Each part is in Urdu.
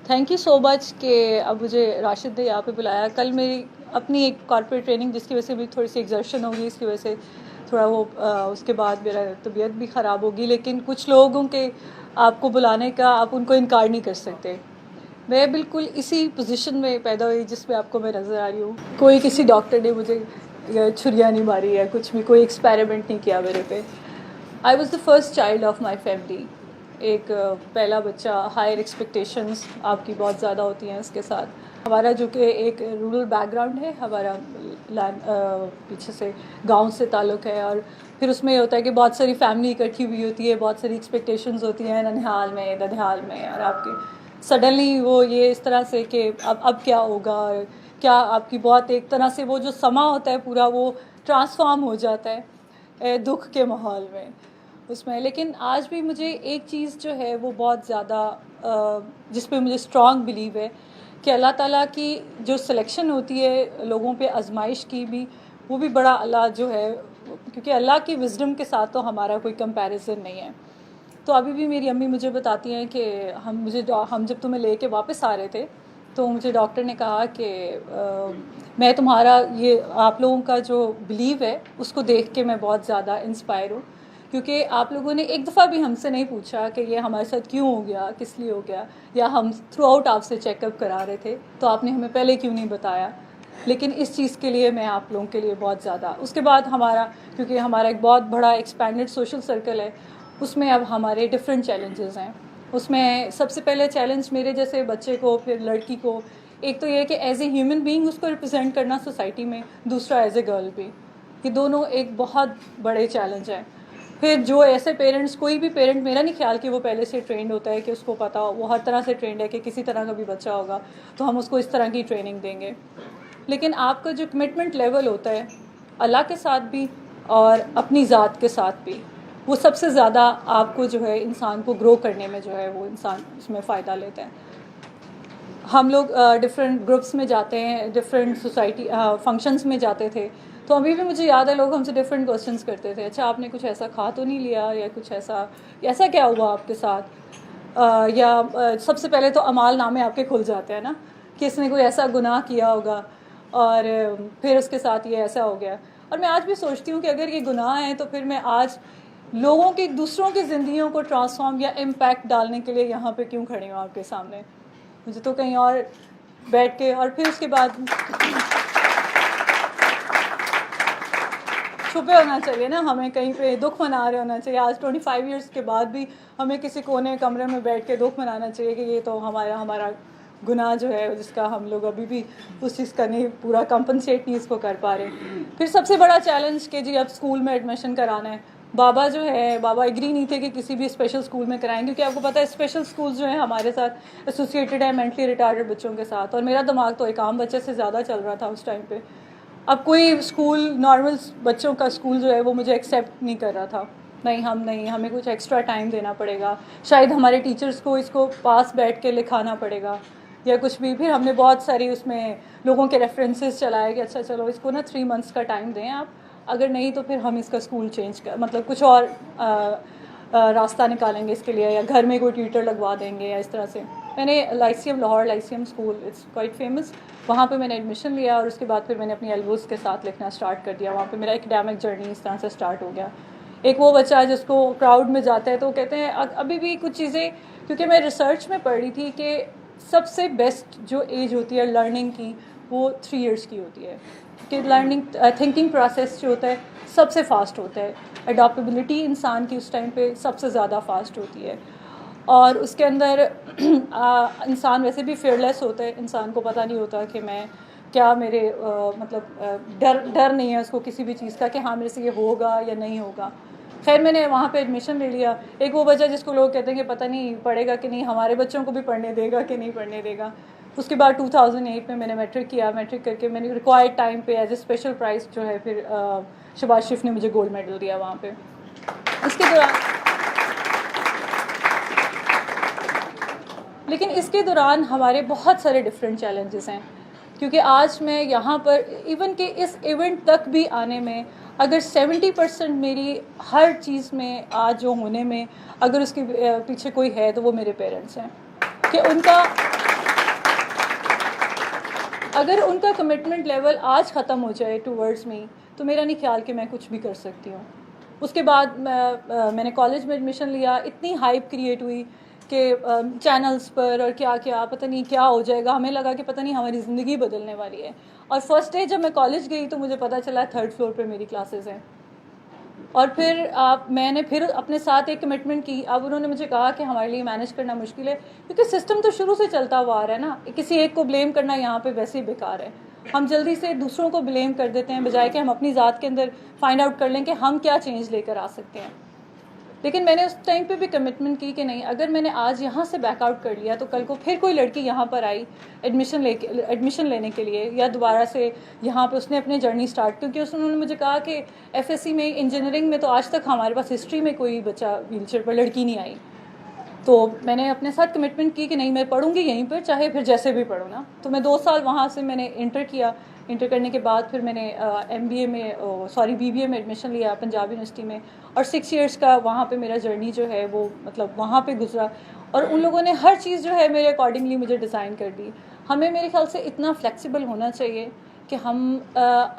تھینک یو سو مچ کہ اب مجھے راشد نے یہاں پہ بلایا. کل میری اپنی ایک کارپوریٹ ٹریننگ جس کی وجہ سے بھی تھوڑی سی ایگزرشن ہوگی, اس کی وجہ سے تھوڑا وہ اس کے بعد میرا طبیعت بھی خراب ہوگی. لیکن کچھ لوگوں کے آپ کو بلانے کا آپ ان کو انکار نہیں کر سکتے. میں بالکل اسی پوزیشن میں پیدا ہوئی جس میں آپ کو میں نظر آ رہی ہوں. کوئی کسی ڈاکٹر نے مجھے چھریاں نہیں ماری ہے, کچھ بھی کوئی ایکسپیریمنٹ نہیں کیا میرے پہ. I was the first child of my family. ایک پہلا بچہ, ہائر ایکسپیکٹیشنز آپ کی بہت زیادہ ہوتی ہیں اس کے ساتھ. ہمارا جو کہ ایک رورل بیک گراؤنڈ ہے, ہمارا پیچھے سے گاؤں سے تعلق ہے, اور پھر اس میں یہ ہوتا ہے کہ بہت ساری فیملی اکٹھی ہوئی ہوتی ہے, بہت ساری ایکسپیکٹیشنز ہوتی ہیں ننھیال میں ددھیال میں, اور آپ کی سڈنلی وہ یہ اس طرح سے کہ اب کیا ہوگا, کیا آپ کی بہت ایک طرح سے وہ جو سما ہوتا ہے پورا وہ ٹرانسفارم ہو جاتا ہے دکھ کے ماحول میں اس میں. لیکن آج بھی مجھے ایک چیز جو ہے وہ بہت زیادہ جس پہ مجھے اسٹرانگ بلیو ہے کہ اللہ تعالیٰ کی جو سلیکشن ہوتی ہے لوگوں پہ آزمائش کی بھی, وہ بھی بڑا اللہ جو ہے, کیونکہ اللہ کی وزڈم کے ساتھ تو ہمارا کوئی کمپیریزن نہیں ہے. تو ابھی بھی میری امی مجھے بتاتی ہیں کہ ہم جب تمہیں لے کے واپس آ رہے تھے تو مجھے ڈاکٹر نے کہا کہ میں تمہارا یہ آپ لوگوں کا جو بلیو ہے اس کو دیکھ کے میں بہت زیادہ انسپائر ہوں, کیونکہ آپ لوگوں نے ایک دفعہ بھی ہم سے نہیں پوچھا کہ یہ ہمارے ساتھ کیوں ہو گیا, کس لیے ہو گیا, یا ہم تھرو آؤٹ آپ سے چیک اپ کرا رہے تھے تو آپ نے ہمیں پہلے کیوں نہیں بتایا. لیکن اس چیز کے لیے میں آپ لوگوں کے لیے بہت زیادہ. اس کے بعد کیونکہ ہمارا ایک بہت بڑا ایکسپینڈڈ سوشل سرکل ہے, اس میں اب ہمارے ڈفرینٹ چیلنجز ہیں. اس میں سب سے پہلے چیلنج میرے جیسے بچے کو, پھر لڑکی کو, ایک تو یہ کہ ایز اے ہیومن بینگ اس کو ریپرزینٹ کرنا سوسائٹی میں, دوسرا ایز اے گرل بھی. یہ دونوں ایک بہت بڑے چیلنج ہیں. پھر جو ایسے پیرنٹس, کوئی بھی پیرنٹ میرا نہیں خیال کہ وہ پہلے سے ٹرینڈ ہوتا ہے کہ اس کو پتا ہو, وہ ہر طرح سے ٹرینڈ ہے کہ کسی طرح کا بھی بچہ ہوگا تو ہم اس کو اس طرح کی ٹریننگ دیں گے. لیکن آپ کا جو کمٹمنٹ لیول ہوتا ہے اللہ کے ساتھ بھی اور اپنی ذات کے ساتھ بھی, وہ سب سے زیادہ آپ کو جو ہے انسان کو گرو کرنے میں جو ہے وہ انسان اس میں فائدہ لیتا ہے. ہم لوگ ڈفرینٹ گروپس میں جاتے ہیں, ڈفرینٹ سوسائٹی فنکشنس میں جاتے تھے, تو ابھی بھی مجھے یاد ہے لوگ ہم سے ڈفرینٹ کوشچنس کرتے تھے, اچھا آپ نے کچھ ایسا کھا تو نہیں لیا, یا کچھ ایسا کیا ہوا آپ کے ساتھ, یا سب سے پہلے تو اعمال نامے آپ کے کھل جاتے ہیں نا کہ اس نے کوئی ایسا گناہ کیا ہوگا اور پھر اس کے ساتھ یہ ایسا ہو گیا. اور میں آج بھی سوچتی ہوں کہ اگر یہ گناہ ہیں تو پھر میں آج لوگوں کی, دوسروں کی زندگیوں کو ٹرانسفارم یا امپیکٹ ڈالنے کے لیے یہاں پہ کیوں کھڑی ہوں آپ کے سامنے. مجھے تو کہیں اور بیٹھ کے, اور پھر اس کے بعد چھپے ہونا چاہیے نا, ہمیں کہیں پہ دکھ منا رہے ہونا چاہیے. آج 25 ایئرس کے بعد بھی ہمیں کسی کونے کمرے میں بیٹھ کے دکھ منانا چاہیے کہ یہ تو ہمارا گناہ جو ہے جس کا ہم لوگ ابھی بھی اس چیز کا نہیں پورا کمپنسیٹ نہیں اس کو کر پا رہے. پھر سب سے بڑا چیلنج کہ جی اب اسکول میں ایڈمیشن کرانا ہے. بابا ایگری نہیں تھے کہ کسی بھی اسپیشل اسکول میں کرائیں, کیونکہ آپ کو پتہ ہے اسپیشل اسکول جو ہیں ہمارے ساتھ ایسوسیٹیڈ ہے مینٹلی ریٹارڈڈ بچوں کے ساتھ, اور میرا دماغ تو ایک عام بچے سے زیادہ چل رہا تھا اس ٹائم پہ. اب کوئی اسکول نارمل بچوں کا اسکول جو ہے وہ مجھے ایکسیپٹ نہیں کر رہا تھا. نہیں, ہمیں کچھ ایکسٹرا ٹائم دینا پڑے گا, شاید ہمارے ٹیچرس کو اس کو پاس بیٹھ کے لکھانا پڑے گا یا کچھ بھی. پھر ہم نے بہت ساری اس میں لوگوں کے ریفرنسز چلائے کہ اچھا چلو اس کو نا 3 months کا ٹائم دیں آپ, اگر نہیں تو پھر ہم اس کا اسکول چینج مطلب کچھ اور راستہ نکالیں گے اس کے لیے, یا گھر میں کوئی ٹیوٹر لگوا دیں گے, یا اس طرح سے. میں نے Lahore Lyceum school, it's quite famous, وہاں پہ میں نے ایڈمیشن لیا, اور اس کے بعد پھر میں نے اپنی ایلبوز کے ساتھ لکھنا اسٹارٹ کر دیا. وہاں پہ میرا ایکڈیمک جرنی اس طرح سے اسٹارٹ ہو گیا. ایک وہ بچہ ہے جس کو کراؤڈ میں جاتا ہے تو کہتے ہیں ابھی بھی کچھ چیزیں, کیونکہ میں ریسرچ میں پڑھ رہی تھی کہ سب سے بیسٹ جو ایج ہوتی ہے لرننگ کی وہ 3 years کی ہوتی ہے, کہ لرننگ تھنکنگ پروسیس جو ہوتا ہے سب سے فاسٹ ہوتا ہے. اڈاپٹیبلٹی انسان کی اس ٹائم پہ سب سے زیادہ فاسٹ ہوتی ہے, اور اس کے اندر انسان ویسے بھی فیئرلیس ہوتا ہے. انسان کو پتہ نہیں ہوتا کہ میں کیا میرے مطلب ڈر نہیں ہے اس کو کسی بھی چیز کا کہ ہاں میرے سے یہ ہوگا یا نہیں ہوگا. خیر میں نے وہاں پہ ایڈمیشن لے لیا. ایک وہ بچہ جس کو لوگ کہتے ہیں کہ پتہ نہیں پڑھے گا کہ نہیں, ہمارے بچوں کو بھی پڑھنے دے گا کہ نہیں پڑھنے دے گا. اس کے بعد 2008 میں نے میٹرک کیا. میٹرک کر کے میں نے ریکوائرڈ ٹائم پہ ایز اے اسپیشل پرائز جو ہے پھر شباز شریف نے مجھے گولڈ میڈل دیا وہاں پہ. اس کے دوران ہمارے بہت سارے ڈفرینٹ چیلنجز ہیں, کیونکہ آج میں یہاں پر ایون کہ اس ایونٹ تک بھی آنے میں اگر 70% میری ہر چیز میں آج جو ہونے میں اگر اس کے پیچھے کوئی ہے تو وہ میرے پیرنٹس ہیں, کہ ان کا اگر ان کا کمٹمنٹ لیول آج ختم ہو جائے ٹورڈز می تو میرا نہیں خیال کہ میں کچھ بھی کر سکتی ہوں. اس کے بعد میں نے کالج میں ایڈمیشن لیا, اتنی ہائپ کریٹ ہوئی کہ چینلز پر اور کیا کیا پتہ نہیں کیا ہو جائے گا, ہمیں لگا کہ پتہ نہیں ہماری زندگی بدلنے والی ہے. اور فرسٹ ڈے جب میں کالج گئی تو مجھے پتہ چلا 3rd فلور پہ میری کلاسز ہیں. اور پھر میں نے پھر اپنے ساتھ ایک کمٹمنٹ کی. اب انہوں نے مجھے کہا کہ ہمارے لیے مینیج کرنا مشکل ہے کیونکہ سسٹم تو شروع سے چلتا ہوا آ رہا ہے نا, کسی ایک کو بلیم کرنا یہاں پہ ویسے ہی بیکار ہے. ہم جلدی سے دوسروں کو بلیم کر دیتے ہیں بجائے کہ ہم اپنی ذات کے اندر فائنڈ آؤٹ کر لیں کہ ہم کیا چینج لے کر آ سکتے ہیں. لیکن میں نے اس ٹائم پہ بھی کمٹمنٹ کی کہ نہیں, اگر میں نے آج یہاں سے بیک آؤٹ کر لیا تو کل کو پھر کوئی لڑکی یہاں پر آئی ایڈمیشن لینے کے لیے یا دوبارہ سے یہاں پہ اس نے اپنی جرنی اسٹارٹ, کیونکہ انہوں نے مجھے کہا کہ ایف ایس سی میں انجینئرنگ میں تو آج تک ہمارے پاس ہسٹری میں کوئی بچہ ویل چیئر پر لڑکی نہیں آئی. تو میں نے اپنے ساتھ کمٹمنٹ کی کہ نہیں میں پڑھوں گی یہیں پر چاہے پھر جیسے بھی پڑھوں نا. تو میں 2 سال وہاں سے میں نے انٹر کیا. انٹر کرنے کے بعد پھر میں نے بی بی اے میں ایڈمیشن لیا پنجاب یونیورسٹی میں, اور 6 ایئرس کا وہاں پہ میرا جرنی جو ہے وہ مطلب وہاں پہ گزرا. اور ان لوگوں نے ہر چیز جو ہے میرے اکارڈنگلی مجھے ڈیزائن کر دی. ہمیں میرے خیال سے اتنا فلیکسیبل ہونا چاہیے کہ ہم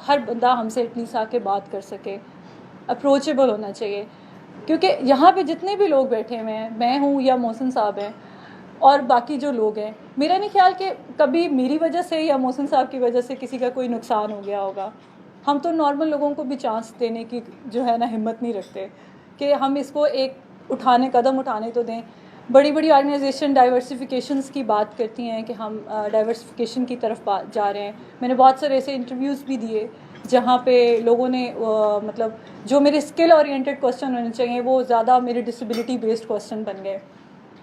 ہر بندہ ہم سے ایٹ لیسٹ آ کے بات کر سکے, اپروچیبل ہونا چاہیے. کیونکہ یہاں پہ جتنے بھی لوگ بیٹھے ہوئے ہیں, میں ہوں یا محسن صاحب ہیں اور باقی جو لوگ ہیں, میرا نہیں خیال کہ کبھی میری وجہ سے یا محسن صاحب کی وجہ سے کسی کا کوئی نقصان ہو گیا ہوگا. ہم تو نارمل لوگوں کو بھی چانس دینے کی جو ہے نا ہمت نہیں رکھتے کہ ہم اس کو ایک قدم اٹھانے تو دیں. بڑی بڑی آرگنائزیشن ڈائیورسفیکیشنس کی بات کرتی ہیں کہ ہم ڈائیورسفیکیشن کی طرف جا رہے ہیں. میں نے بہت سارے ایسے انٹرویوز بھی دیے جہاں پہ لوگوں نے مطلب جو میرے اسکل اورینٹیڈ کوشچن ہونے چاہیے وہ زیادہ میرے ڈسیبلٹی بیسڈ کوشچن بن گئے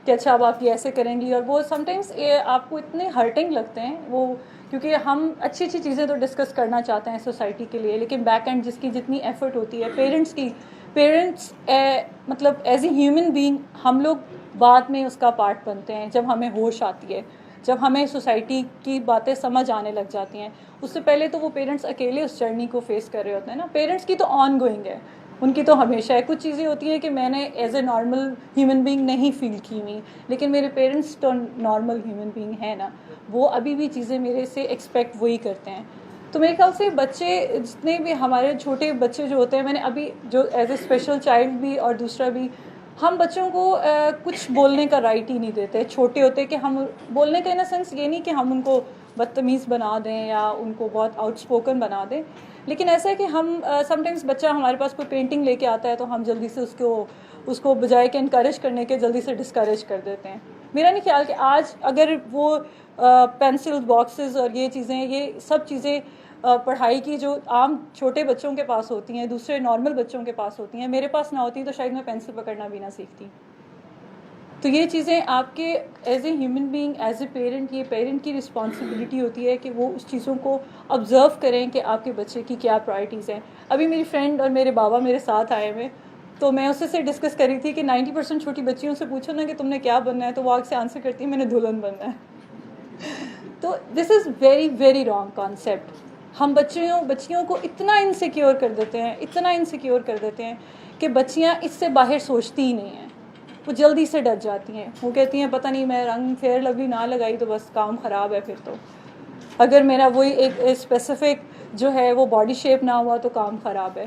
کہ اچھا اب آپ یہ ایسے کریں گی. اور وہ سم ٹائمس آپ کو اتنے ہرٹنگ لگتے ہیں وہ, کیونکہ ہم اچھی چیزیں تو ڈسکس کرنا چاہتے ہیں سوسائٹی کے لیے, لیکن بیک اینڈ جس کی جتنی ایفرٹ ہوتی ہے پیرنٹس مطلب ایز اے ہیومن بینگ ہم لوگ بعد میں اس کا پارٹ بنتے ہیں جب ہمیں ہوش آتی ہے, جب ہمیں سوسائٹی کی باتیں سمجھ آنے لگ جاتی ہیں. اس سے پہلے تو وہ پیرنٹس اکیلے اس جرنی کو فیس کر رہے ہوتے ہیں نا. پیرنٹس کی تو آن گوئنگ ہے, ان کی تو ہمیشہ ہے. کچھ چیزیں ہوتی ہیں کہ میں نے as a normal human being نہیں فیل کی ہوئی, لیکن میرے پیرنٹس تو نارمل ہیومن بینگ ہیں نا, وہ ابھی بھی چیزیں میرے سے ایکسپیکٹ وہی کرتے ہیں. تو میرے خیال سے بچے جتنے بھی ہمارے چھوٹے بچے جو ہوتے ہیں, میں نے ابھی جو ایز اے اسپیشل چائلڈ بھی اور دوسرا بھی, ہم بچوں کو کچھ بولنے کا رائٹ ہی نہیں دیتے چھوٹے ہوتے, کہ ہم بولنے کا ان اے سینس یہ نہیں کہ ہم ان کو بدتمیز بنا دیں یا ان کو بہت آؤٹ اسپوکن بنا دیں, لیکن ایسا ہے کہ ہم سم ٹائمس بچہ ہمارے پاس کوئی پینٹنگ لے کے آتا ہے تو ہم جلدی سے اس کو بجائے کہ انکریج کرنے کے جلدی سے ڈسکریج کر دیتے ہیں. میرا نہیں خیال کہ آج اگر وہ پینسل باکسز اور یہ سب چیزیں پڑھائی کی جو عام چھوٹے بچوں کے پاس ہوتی ہیں, دوسرے نارمل بچوں کے پاس ہوتی ہیں, میرے پاس نہ ہوتی تو شاید میں پینسل پکڑنا بھی نہ سیکھتی. تو یہ چیزیں آپ کے as a human being, as a parent, یہ پیرنٹ کی رسپانسبلٹی ہوتی ہے کہ وہ اس چیزوں کو آبزرو کریں کہ آپ کے بچے کی کیا پرائرٹیز ہیں. ابھی میری فرینڈ اور میرے بابا میرے ساتھ آئے ہوئے, تو میں اس سے ڈسکس کر رہی تھی کہ 90% چھوٹی بچیوں سے پوچھو نا کہ تم نے کیا بننا ہے, تو وہ آگ سے آنسر کرتی ہے میں نے دلہن بننا ہے. تو this is very very wrong concept. ہم بچیوں کو اتنا انسیکیور کر دیتے ہیں کہ بچیاں اس سے باہر سوچتی ہی نہیں ہیں, وہ جلدی سے ڈر جاتی ہیں. وہ کہتی ہیں پتہ نہیں میں رنگ فیئر لولی نہ لگائی تو بس کام خراب ہے, پھر تو اگر میرا وہی ایک اسپیسیفک جو ہے وہ باڈی شیپ نہ ہوا تو کام خراب ہے.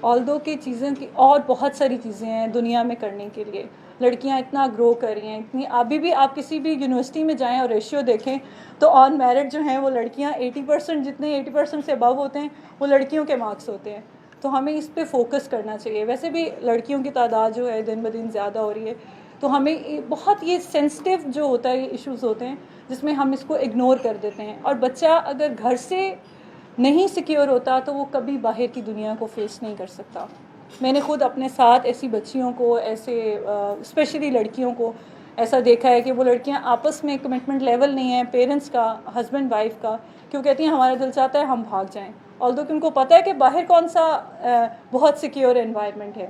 آلدو کی چیزیں کی اور بہت ساری چیزیں ہیں دنیا میں کرنے کے لیے. لڑکیاں اتنا گرو کر رہی ہیں, اتنی ابھی بھی آپ کسی بھی یونیورسٹی میں جائیں اور ریشیو دیکھیں تو آن میرٹ جو ہیں وہ لڑکیاں 80% جتنے 80% سے ابو ہوتے ہیں وہ لڑکیوں کے مارکس ہوتے ہیں. تو ہمیں اس پہ فوکس کرنا چاہیے. ویسے بھی لڑکیوں کی تعداد جو ہے دن بدن زیادہ ہو رہی ہے, تو ہمیں بہت یہ سینسٹیو جو ہوتا ہے یہ ایشوز ہوتے ہیں جس میں ہم اس کو اگنور کر دیتے ہیں. اور بچہ اگر گھر سے نہیں سیکیور ہوتا تو وہ کبھی باہر کی دنیا کو فیس نہیں کر سکتا. میں نے خود اپنے ساتھ ایسی بچیوں کو, ایسے اسپیشلی لڑکیوں کو ایسا دیکھا ہے کہ وہ لڑکیاں آپس میں کمٹمنٹ لیول نہیں ہے پیرنٹس کا, ہسبینڈ وائف کا, کیوں کہتی ہیں ہمارا دل چاہتا ہے ہم بھاگ جائیں, آلدو کہ ان کو پتہ ہے کہ باہر کون سا بہت سیکیور انوائرمنٹ ہے.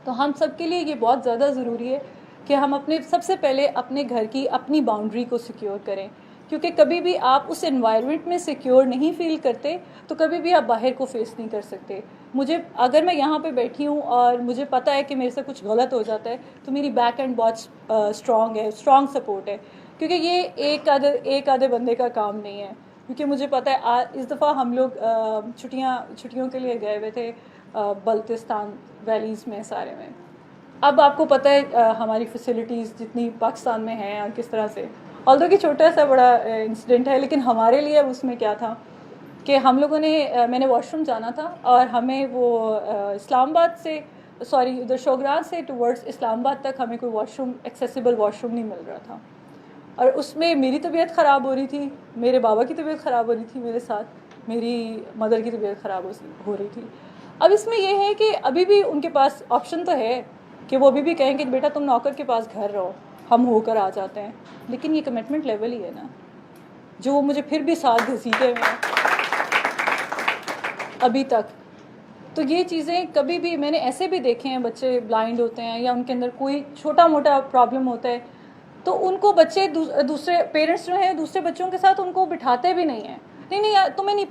تو ہم سب کے لیے یہ بہت زیادہ ضروری ہے کہ ہم سب سے پہلے اپنے گھر کی اپنی باؤنڈری کو سیکیور کریں, کیونکہ کبھی بھی آپ اس انوائرمنٹ میں سیکیور نہیں فیل کرتے تو کبھی بھی آپ باہر کو فیس نہیں کر سکتے. مجھے اگر میں یہاں پہ بیٹھی ہوں اور مجھے پتہ ہے کہ میرے سے کچھ غلط ہو جاتا ہے تو میری بیک اینڈ بہت اسٹرانگ ہے, اسٹرانگ سپورٹ ہے, کیونکہ یہ ایک آدھے بندے کا کام نہیں ہے. کیونکہ مجھے پتہ ہے اس دفعہ ہم لوگ چھٹیوں کے لیے گئے ہوئے تھے بلتستان ویلیز میں سارے میں. اب آپ کو پتہ ہے ہماری فیسلٹیز جتنی پاکستان میں ہیں اور کس طرح سے, آلدو کہ چھوٹا سا بڑا انسیڈنٹ ہے, لیکن ہمارے لیے اس میں کیا تھا کہ ہم لوگوں نے میں نے واش روم جانا تھا اور ہمیں وہ اسلام آباد سے ادھر شوگران سے ٹورڈز اسلام آباد تک ہمیں کوئی wash room accessible wash room نہیں مل رہا تھا. اور اس میں میری طبیعت خراب ہو رہی تھی, میرے بابا کی طبیعت خراب ہو رہی تھی, میرے ساتھ میری مدر کی طبیعت خراب ہو رہی تھی. اب اس میں یہ ہے کہ ابھی بھی ان کے پاس آپشن تو ہے کہ وہ ابھی بھی کہیں کہ بیٹا تم نوکر کے پاس گھر رہو, ہم ہو کر آ جاتے ہیں, لیکن یہ کمٹمنٹ لیول ہی ہے نا جو مجھے پھر بھی ساتھ گھسیٹے ہوئے ہیں ابھی تک. تو یہ چیزیں کبھی بھی میں نے ایسے بھی دیکھے ہیں, بچے بلائنڈ ہوتے ہیں یا ان کے اندر کوئی چھوٹا موٹا پرابلم ہوتا ہے تو ان کو بچے دوسرے پیرنٹس جو ہیں دوسرے بچوں کے ساتھ ان کو بٹھاتے بھی نہیں ہیں. نہیں تمہیں نہیں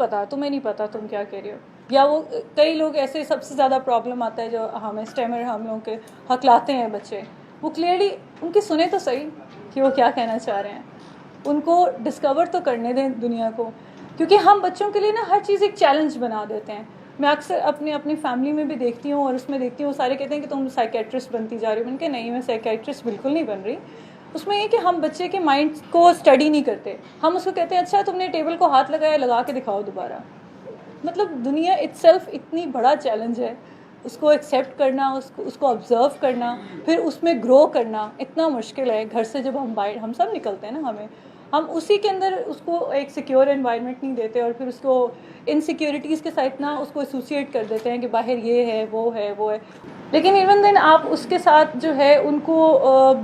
پتا تم کیا کہہ رہے ہو. یا وہ کئی لوگ ایسے سب سے زیادہ پرابلم آتا ہے جو ہمیں اسٹیمر ہم لوگوں کے ہکلاتے ہیں بچے, وہ کلیئرلی ان کی سنیں تو صحیح کہ وہ کیا کہنا چاہ رہے ہیں, ان کو ڈسکور تو کرنے دیں دنیا کو. کیونکہ ہم بچوں کے لیے نا ہر چیز ایک چیلنج بنا دیتے ہیں. میں اکثر اپنی فیملی میں بھی دیکھتی ہوں اور اس میں دیکھتی ہوں وہ سارے کہتے ہیں کہ تم سائیکیٹرسٹ بنتی جا رہی ہو. میں کہ نہیں, میں سائیکیٹرسٹ بالکل نہیں بن رہی. اس میں یہ کہ ہم بچے کے مائنڈ کو اسٹڈی نہیں کرتے, ہم اس کو کہتے ہیں اچھا تم نے ٹیبل کو ہاتھ لگایا, لگا کے دکھاؤ دوبارہ. مطلب دنیا اٹ سیلف اتنی بڑا چیلنج ہے, اس کو ایکسیپٹ کرنا, اس کو آبزرو کرنا, پھر اس میں گرو کرنا اتنا مشکل ہے. گھر سے جب ہم سب نکلتے ہیں نا, ہم اسی کے اندر اس کو ایک سیکیور انوائرمنٹ نہیں دیتے اور پھر اس کو انسیکیورٹیز کے ساتھ اتنا اس کو ایسوسیٹ کر دیتے ہیں کہ باہر یہ ہے وہ ہے وہ ہے. لیکن ایون دین آپ اس کے ساتھ جو ہے ان کو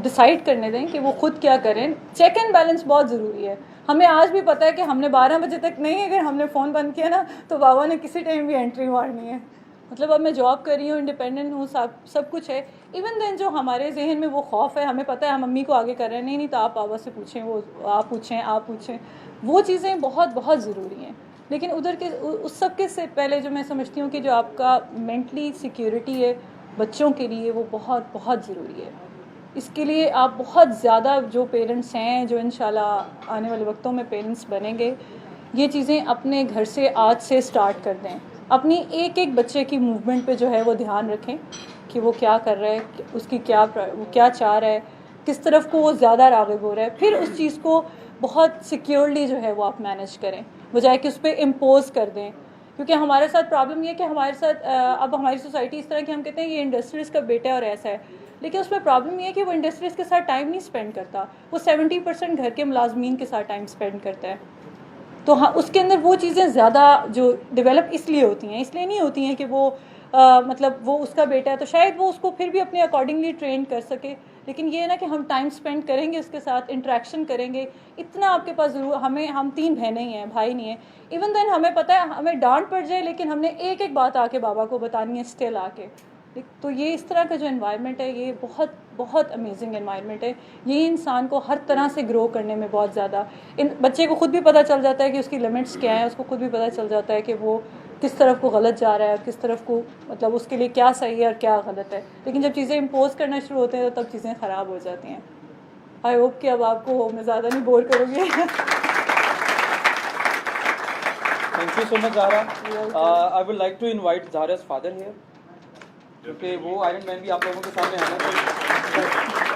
ڈیسائیڈ کرنے دیں کہ وہ خود کیا کریں. چیک اینڈ بیلنس بہت ضروری ہے. ہمیں آج بھی پتہ ہے کہ ہم نے 12 بجے تک نہیں, اگر ہم نے فون بند کیا نا تو بابا نے کسی ٹائم بھی انٹری مارنی ہے. مطلب اب میں جاب کر رہی ہوں, انڈیپینڈنٹ ہوں, سب کچھ ہے. ایون دین جو ہمارے ذہن میں وہ خوف ہے, ہمیں پتہ ہے ہم امی کو آگے کر رہے ہیں, نہیں تو آپ بابا سے پوچھیں, وہ آپ پوچھیں, وہ چیزیں بہت بہت ضروری ہیں. لیکن ادھر کے اس سب کے سے پہلے جو میں سمجھتی ہوں کہ جو آپ کا مینٹلی سیکیورٹی ہے بچوں کے لیے, وہ بہت بہت ضروری ہے. اس کے لیے آپ بہت زیادہ جو پیرنٹس ہیں, جو انشاءاللہ آنے والے وقتوں میں پیرنٹس بنیں گے, یہ چیزیں اپنے گھر سے آج سے سٹارٹ کر دیں. اپنی ایک بچے کی موومنٹ پہ جو ہے وہ دھیان رکھیں کہ وہ کیا کر رہا ہے, اس کی وہ کیا چاہ رہا ہے, کس طرف کو وہ زیادہ راغب ہو رہا ہے. پھر اس چیز کو بہت سیکیورلی جو ہے وہ آپ مینیج کریں, بجائے کہ اس پہ امپوز کر دیں. کیونکہ ہمارے ساتھ پرابلم یہ ہے کہ ہمارے ساتھ اب ہماری سوسائٹی اس طرح کی, ہم کہتے ہیں یہ انڈسٹریز کا بیٹا اور ایسا ہے, لیکن اس میں پرابلم یہ ہے کہ وہ انڈسٹریز کے ساتھ ٹائم نہیں اسپینڈ کرتا, وہ 70% گھر کے ملازمین کے ساتھ ٹائم اسپینڈ کرتا ہے. تو ہاں اس کے اندر وہ چیزیں زیادہ جو ڈیولپ اس لیے ہوتی ہیں, اس لیے نہیں ہوتی ہیں کہ وہ مطلب وہ اس کا بیٹا ہے تو شاید وہ اس کو پھر بھی اپنے اکارڈنگلی ٹرین کر سکے. لیکن یہ نا کہ ہم ٹائم اسپینڈ کریں گے اس کے ساتھ, انٹریکشن کریں گے, اتنا آپ کے پاس ضرور. ہم 3 بہنیں ہی ہیں, بھائی نہیں ہیں. ایون دین ہمیں پتہ ہے ہمیں ڈانٹ پڑ جائے لیکن ہم نے ایک بات آ کے بابا کو بتانی ہے, اسٹل آ کے. تو یہ اس طرح کا جو انوائرمنٹ ہے یہ بہت بہت امیزنگ انوائرمنٹ ہے. یہ انسان کو ہر طرح سے گرو کرنے میں بہت زیادہ, بچے کو خود بھی پتہ چل جاتا ہے کہ اس کی لمٹس کیا ہیں, اس کو خود بھی پتہ چل جاتا ہے کہ وہ کس طرف کو غلط جا رہا ہے, کس طرف کو مطلب اس کے لیے کیا صحیح ہے اور کیا غلط ہے. لیکن جب چیزیں امپوز کرنا شروع ہوتے ہیں تو تب چیزیں خراب ہو جاتی ہیں. آئی ہوپ کہ اب آپ کو میں زیادہ نہیں بور کروں گی. Thank you so much Zahra. I would like to invite Zahra's father here, کیونکہ وہ آئرن مین بھی آپ لوگوں کے سامنے آنا چاہیے.